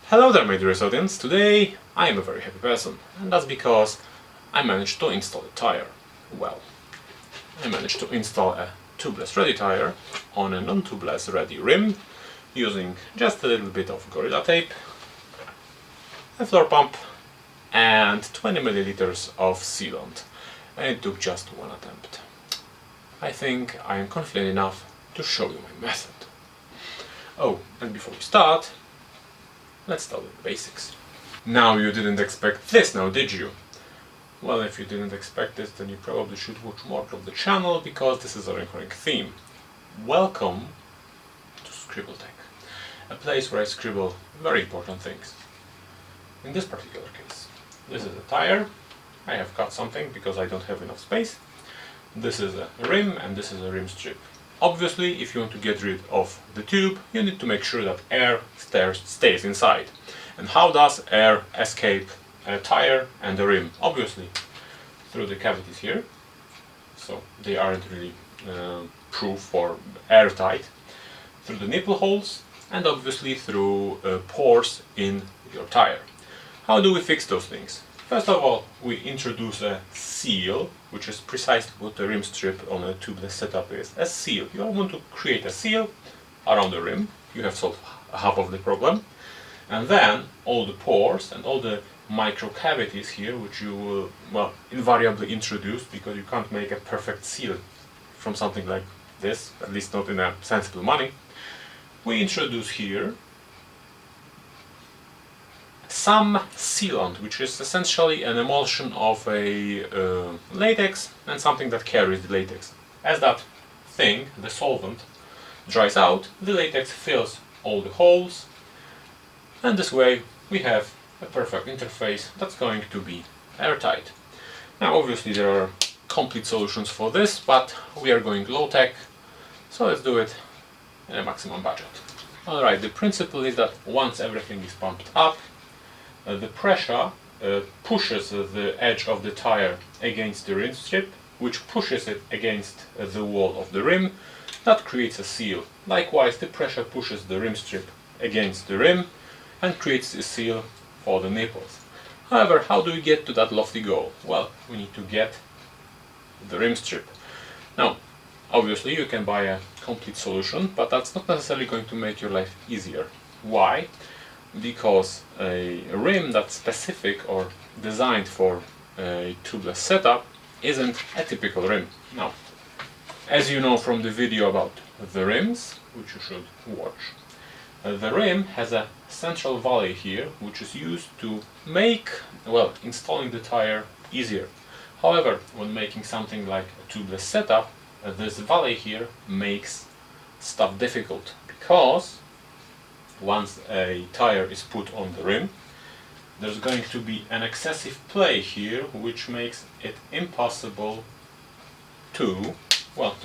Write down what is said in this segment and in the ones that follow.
Hello there, my dearest audience. Today I am a very happy person, and that's because I managed to install a tire. Well, I managed to install a tubeless ready tire on a non-tubeless ready rim using just a little bit of Gorilla Tape, a floor pump and 20 milliliters of sealant, and it took just one attempt. I think I am confident enough to show you my method. Oh, and before we start, let's start with the basics. Now, you didn't expect this now, did you? Well, if you didn't expect this, then you probably should watch more of the channel, because this is a recurring theme. Welcome to Scribble Tech, a place where I scribble very important things. In this particular case, this is a tire. I have cut something because I don't have enough space. This is a rim and this is a rim strip. Obviously, if you want to get rid of the tube, you need to make sure that air stays inside. And how does air escape a tire and the rim? Obviously, through the cavities here. So they aren't really proof or airtight. Through the nipple holes and obviously through pores in your tire. How do we fix those things? First of all, we introduce a seal, which is precisely what the rim strip on a tubeless setup is. A seal. You want to create a seal around the rim. You have solved half of the problem. And then all the pores and all the micro cavities here, which you will, well, invariably introduce, because you can't make a perfect seal from something like this, at least not in a sensible money. We introduce here some sealant, which is essentially an emulsion of a latex and something that carries the latex. As that thing, the solvent, dries out, the latex fills all the holes, and this way we have a perfect interface that's going to be airtight. Now, obviously there are complete solutions for this, but we are going low-tech, so let's do it in a maximum budget. Alright, the principle is that once everything is pumped up, the pressure pushes the edge of the tire against the rim strip, which pushes it against the wall of the rim. That creates a seal. Likewise, the pressure pushes the rim strip against the rim and creates a seal for the nipples. However, how do we get to that lofty goal? Well, we need to get the rim strip. Now, obviously you can buy a complete solution, but that's not necessarily going to make your life easier. Why? Because a rim that's specific or designed for a tubeless setup isn't a typical rim. Now, as you know from the video about the rims, which you should watch, the rim has a central valley here, which is used to make, well, installing the tire easier. However, when making something like a tubeless setup, this valley here makes stuff difficult, because once a tire is put on the rim, there's going to be an excessive play here, which makes it impossible to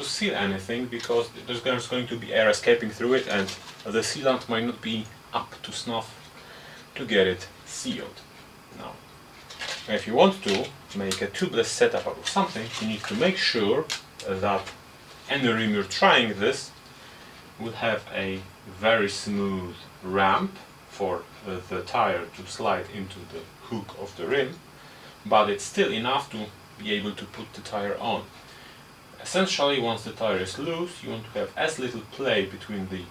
seal anything, because there's going to be air escaping through it, and the sealant might not be up to snuff to get it sealed. Now, if you want to make a tubeless setup out of something, you need to make sure that any rim you're trying this will have a very smooth ramp for the tire to slide into the hook of the rim, but it's still enough to be able to put the tire on. Essentially, once the tire is loose, you want to have as little play between the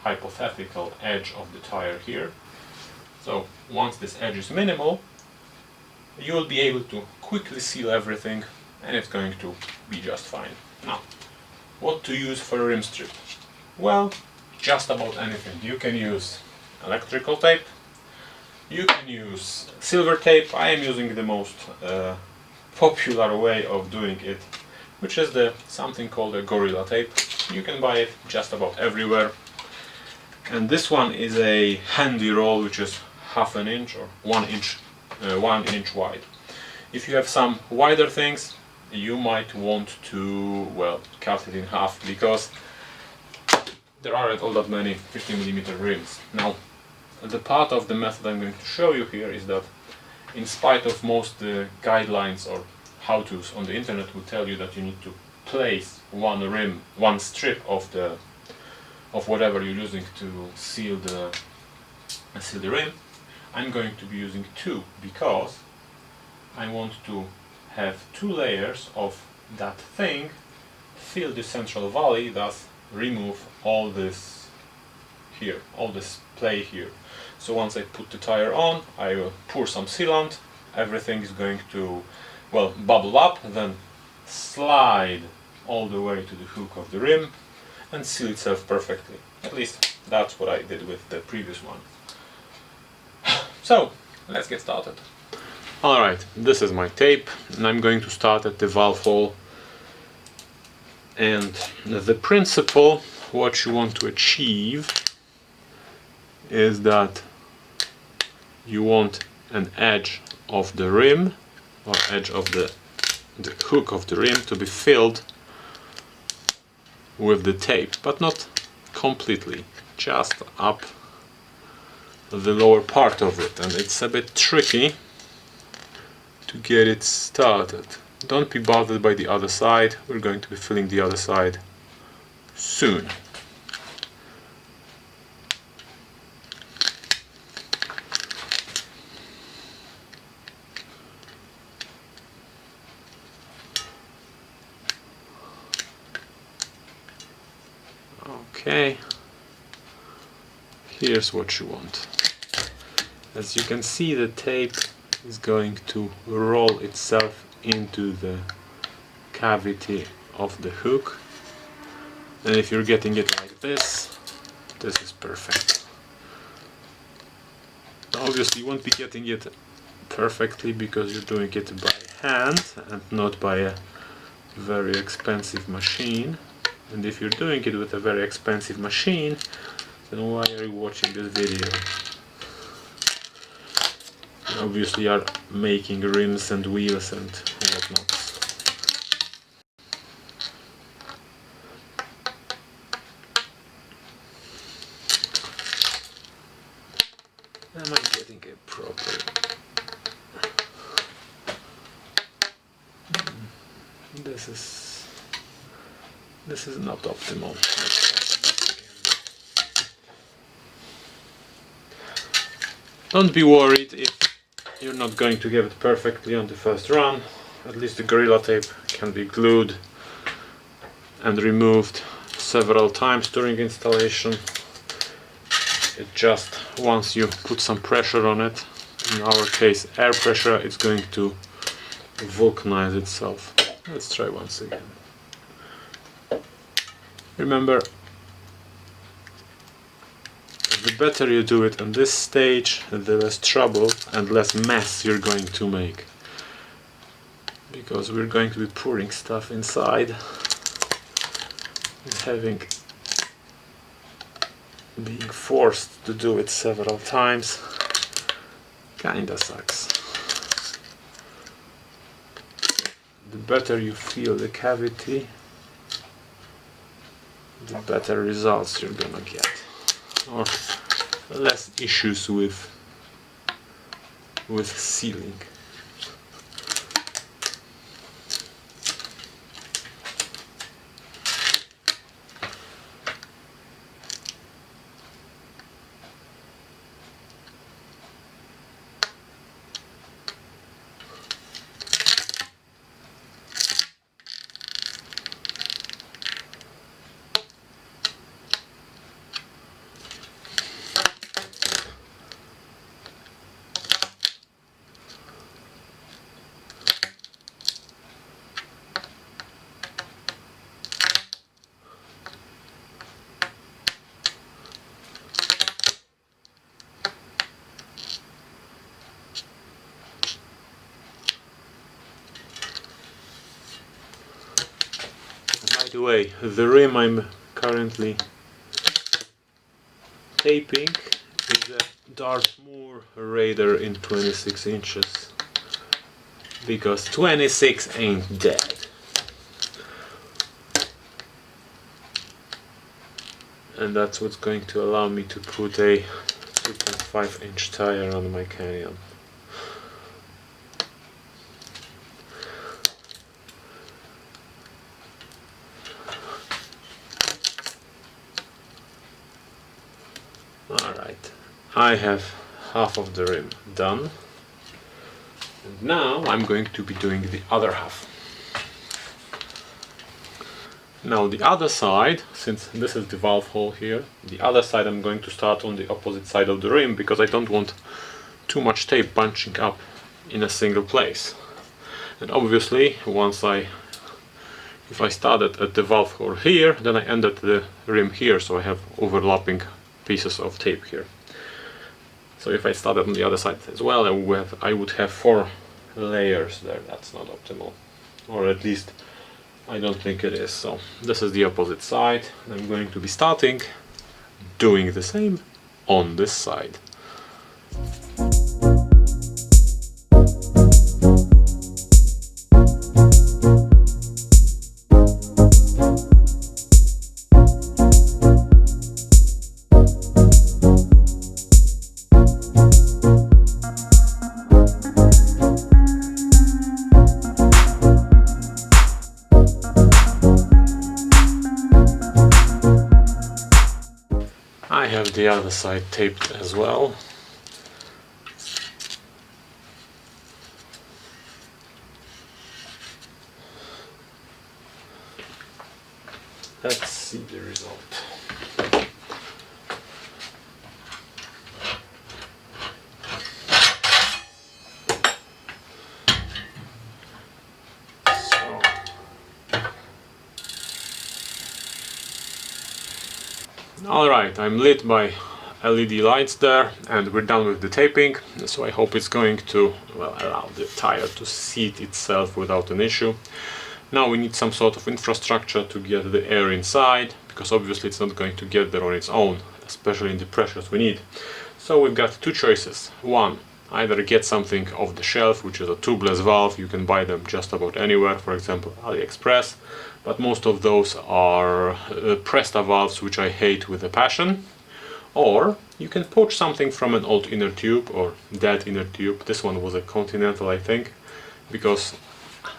hypothetical edge of the tire here. So once this edge is minimal, you will be able to quickly seal everything, and it's going to be just fine. Now, what to use for a rim strip? Well, just about anything. You can use electrical tape, you can use silver tape. I am using the most popular way of doing it, which is something called a Gorilla Tape. You can buy it just about everywhere. And this one is a handy roll, which is half an inch or 1 inch wide. If you have some wider things, you might want to, well, cut it in half, because there aren't all that many 50mm rims. Now, the part of the method I'm going to show you here is that, in spite of most guidelines or how-tos on the internet will tell you that you need to place one strip of whatever you're using to seal the rim, I'm going to be using 2 because I want to have 2 layers of that thing, fill the central valley, thus remove all this here, all this play here. So once I put the tire on, I will pour some sealant, everything is going to, well, bubble up, then slide all the way to the hook of the rim and seal itself perfectly. At least that's what I did with the previous one. So let's get started. Alright, this is my tape and I'm going to start at the valve hole. And the principle, what you want to achieve is that you want an edge of the rim or edge of the hook of the rim to be filled with the tape, but not completely, just up the lower part of it, and it's a bit tricky to get it started. Don't be bothered by the other side, we're going to be filling the other side soon. Okay, here's what you want. As you can see, the tape is going to roll itself into the cavity of the hook, and if you're getting it like this, this is perfect. Obviously you won't be getting it perfectly because you're doing it by hand and not by a very expensive machine. And if you're doing it with a very expensive machine, then why are you watching this video? You obviously are making rims and wheels and whatnot. Am I getting it properly? This is not optimal. Don't be worried if you're not going to get it perfectly on the first run. At least the Gorilla Tape can be glued and removed several times during installation. It just, once you put some pressure on it, in our case air pressure, it's going to vulcanize itself. Let's try once again. Remember, the better you do it on this stage, the less trouble and less mess you're going to make. Because we're going to be pouring stuff inside and being forced to do it several times kinda sucks. The better you feel the cavity, the better results you're gonna get, or less issues with sealing. By the way, the rim I'm currently taping is a Dartmoor Raider in 26 inches, because 26 ain't dead. And that's what's going to allow me to put a 2.5-inch tire on my Canyon. Alright, I have half of the rim done. And now I'm going to be doing the other half. Now the other side, since this is the valve hole here, the other side I'm going to start on the opposite side of the rim because I don't want too much tape bunching up in a single place. And obviously if I started at the valve hole here, then I end at the rim here, so I have overlapping pieces of tape here. So if I started on the other side as well, I would have 4 layers there. That's not optimal, or at least I don't think it is. So this is the opposite side. I'm going to be starting doing the same on this side. I have the other side taped as well. Let's see the result. Alright, I'm lit by LED lights there, and we're done with the taping, so I hope it's going to, well, allow the tire to seat itself without an issue. Now we need some sort of infrastructure to get the air inside, because obviously it's not going to get there on its own, especially in the pressures we need. So we've got 2 choices. One, either get something off the shelf, which is a tubeless valve. You can buy them just about anywhere, for example AliExpress, but most of those are Presta valves, which I hate with a passion. Or you can poach something from an old inner tube or dead inner tube. This one was a Continental, I think, because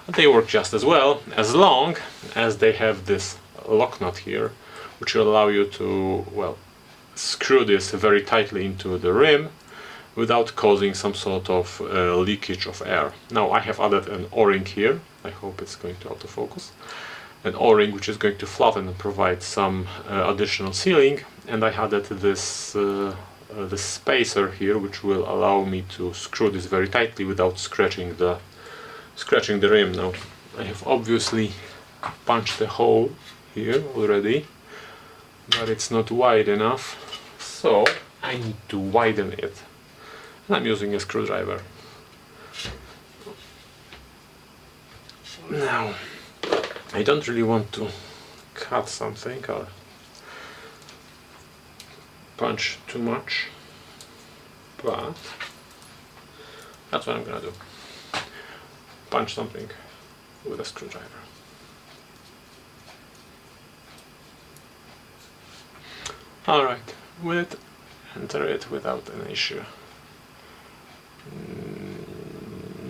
they work just as well, as long as they have this lock nut here, which will allow you to, well, screw this very tightly into the rim without causing some sort of leakage of air. Now I have added an O-ring here. I hope it's going to autofocus. An O-ring which is going to flatten and provide some additional sealing, and I added this this spacer here, which will allow me to screw this very tightly without scratching the rim. Now I have obviously punched a hole here already, but it's not wide enough, so I need to widen it. And I'm using a screwdriver. Now I don't really want to cut something or punch too much, but that's what I'm gonna do. Punch something with a screwdriver. Alright, will it enter it without an issue?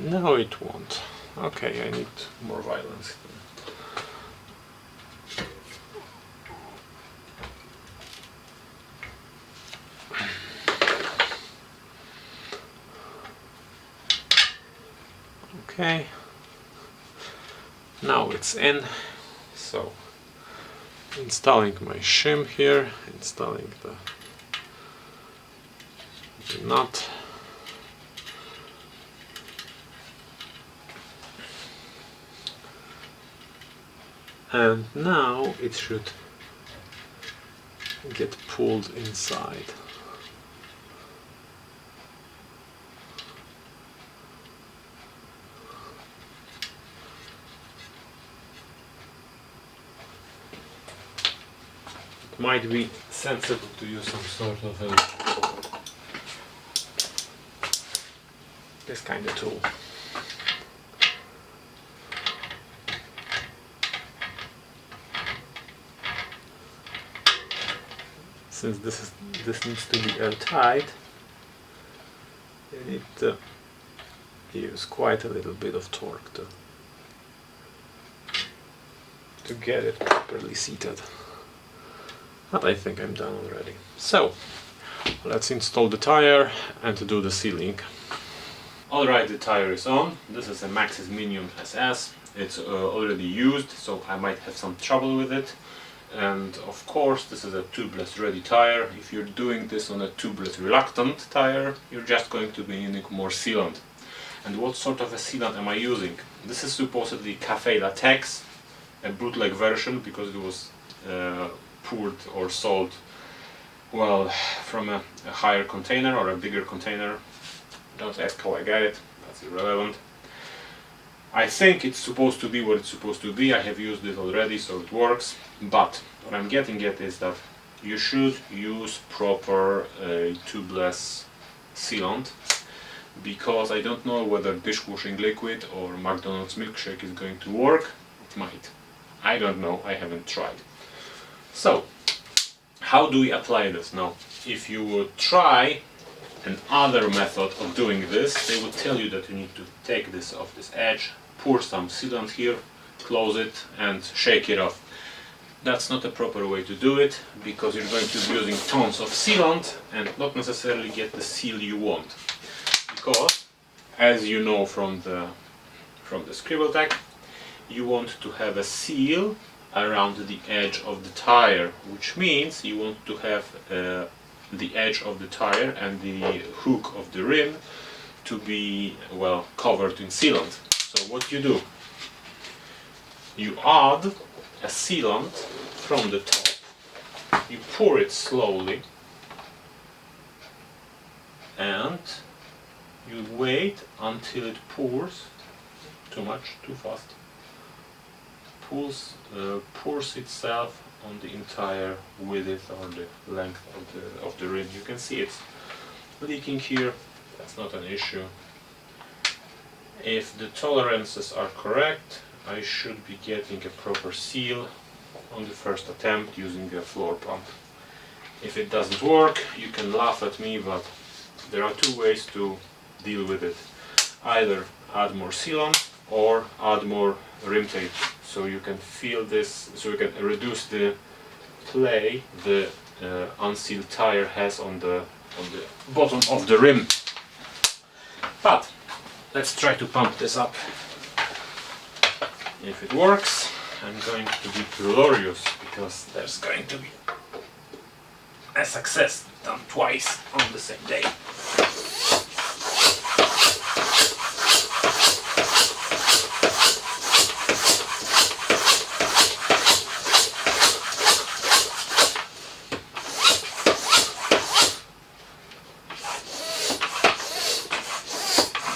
No, it won't. Okay, I need more violence. Okay, now it's in, so installing my shim here, installing the nut. And now it should get pulled inside. It might be sensible to use some sort of this kind of tool. Since this needs to be airtight, you need to use quite a little bit of torque to get it properly seated. But I think I'm done already. So let's install the tire and do the sealing. Alright, the tire is on. This is a Maxxis Minium SS. It's already used, so I might have some trouble with it. And of course, this is a tubeless ready tire. If you're doing this on a tubeless reluctant tire, you're just going to be needing more sealant. And what sort of a sealant am I using? This is supposedly Cafe Latex, a bootleg version, because it was poured or sold, well, from a higher container or a bigger container. Don't ask how I got it, that's irrelevant. I think it's supposed to be what it's supposed to be. I have used it already, so it works. But what I'm getting at is that you should use proper tubeless sealant, because I don't know whether dishwashing liquid or McDonald's milkshake is going to work. It might. I don't know, I haven't tried. So, how do we apply this? Now, if you would try another method of doing this, they would tell you that you need to take this off this edge, pour some sealant here, close it and shake it off. That's not a proper way to do it, because you're going to be using tons of sealant and not necessarily get the seal you want. Because, as you know from the Trybo Tech, you want to have a seal around the edge of the tire, which means you want to have the edge of the tire and the hook of the rim to be, well, covered in sealant. So what you do, you add a sealant from the top, you pour it slowly and you wait until it pours, too much, too fast, pours itself on the entire width or the length of the rim. You can see it's leaking here, that's not an issue. If the tolerances are correct, I should be getting a proper seal on the first attempt using a floor pump. If it doesn't work, you can laugh at me, but there are two ways to deal with it. Either add more sealant or add more rim tape, so you can feel this, so you can reduce the play the unsealed tire has on the bottom of the rim. But let's try to pump this up. If it works, I'm going to be glorious, because there's going to be a success done twice on the same day.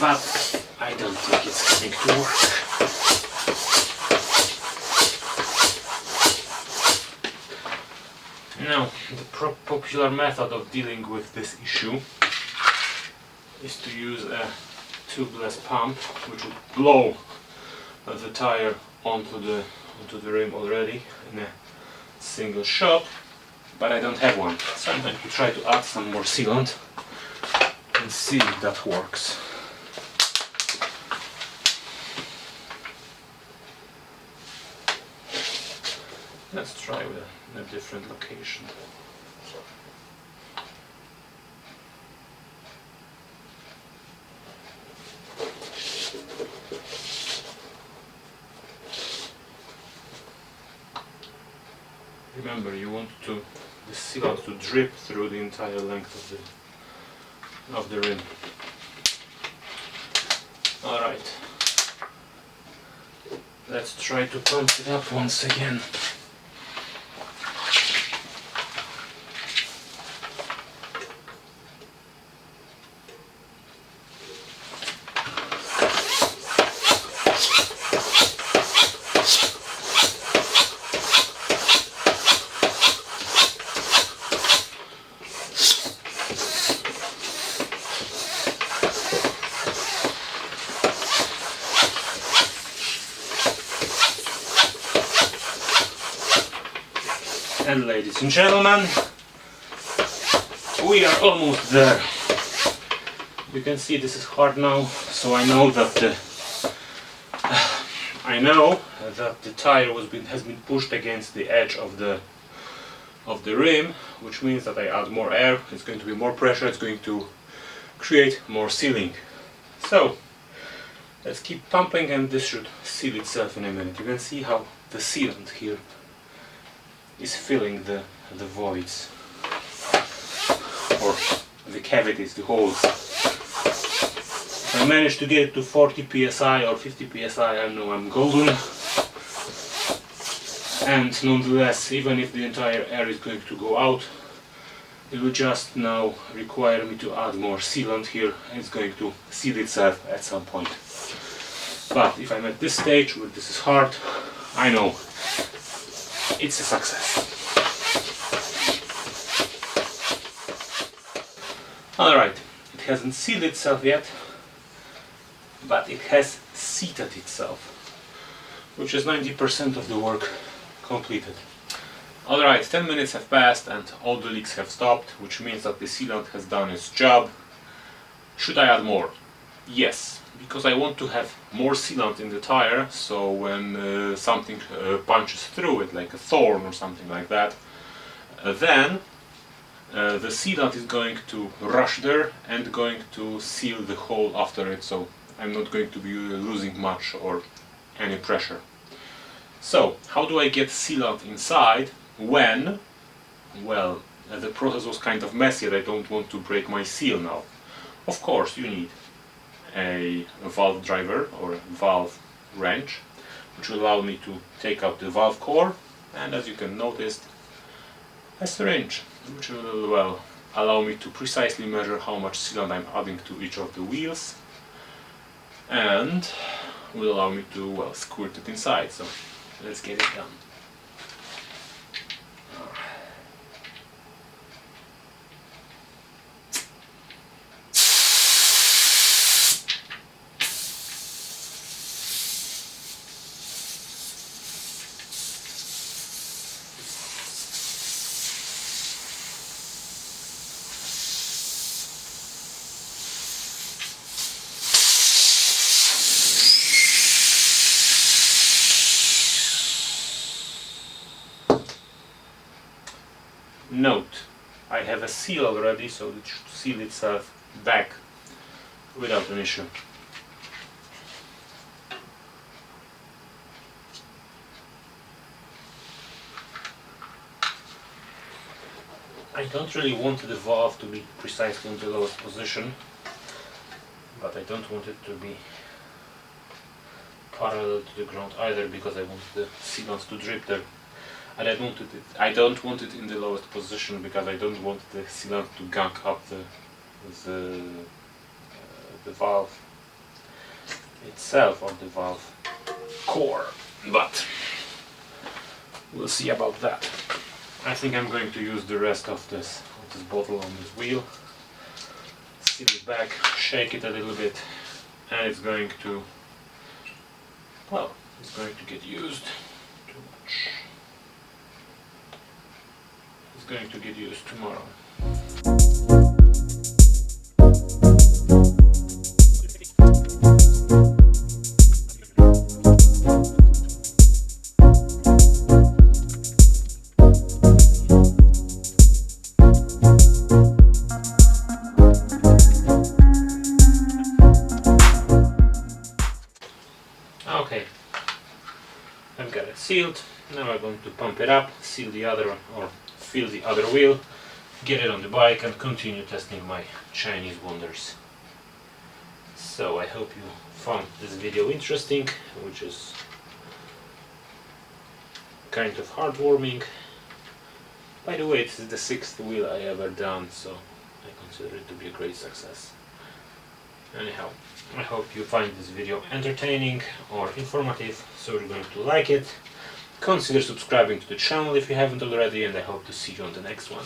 But I don't think it's going to work. Now, the popular method of dealing with this issue is to use a tubeless pump, which would blow the tire onto the rim already in a single shot, but I don't have one. So I'm going to try to add some more sealant and see if that works. Let's try with a different location. Remember, you want the sealant to drip through the entire length of the rim. Alright, let's try to pump it up once again. And ladies and gentlemen, we are almost there. You can see this is hard now, so I know that the tire has been pushed against the edge of the of the rim, which means that I add more air, it's going to be more pressure, it's going to create more sealing. So let's keep pumping and this should seal itself in a minute. You can see how the sealant here is filling the voids, or the cavities, the holes. If I manage to get it to 40 psi or 50 psi, I know I'm golden. And nonetheless, even if the entire air is going to go out, it will just now require me to add more sealant here, and it's going to seal itself at some point. But if I'm at this stage where this is hard, I know it's a success. Alright, it hasn't sealed itself yet, but it has seated itself, which is 90% of the work completed. Alright, 10 minutes have passed and all the leaks have stopped, which means that the sealant has done its job. Should I add more? Yes, because I want to have more sealant in the tire, so when something punches through it, like a thorn or something like that, then the sealant is going to rush there and going to seal the hole after it, so I'm not going to be losing much or any pressure. So, how do I get sealant inside when, well, the process was kind of messy and I don't want to break my seal now? Of course, you need a valve driver or a valve wrench, which will allow me to take out the valve core, and as you can notice, a syringe, which will, well, allow me to precisely measure how much sealant I'm adding to each of the wheels, and will allow me to, well, squirt it inside. So let's get it done. Note, I have a seal already, so it should seal itself back without an issue. I don't really want the valve to be precisely in the lowest position, but I don't want it to be parallel to the ground either, because I want the sealant to drip there. And I don't want it in the lowest position because I don't want the sealant to gunk up the valve itself, or the valve core. But we'll see about that. I think I'm going to use the rest of this bottle on this wheel, seal it back, shake it a little bit, and it's going to, well, it's going to get used too much. It's going to get used tomorrow. Okay, I've got it sealed. Now I'm going to pump it up, seal the other, or fill the other wheel, get it on the bike, and continue testing my Chinese wonders. So I hope you found this video interesting, which is kind of heartwarming. By the way, this is the 6th wheel I ever done, so I consider it to be a great success. Anyhow, I hope you find this video entertaining or informative, so you're going to like it. Consider subscribing to the channel if you haven't already, and I hope to see you on the next one.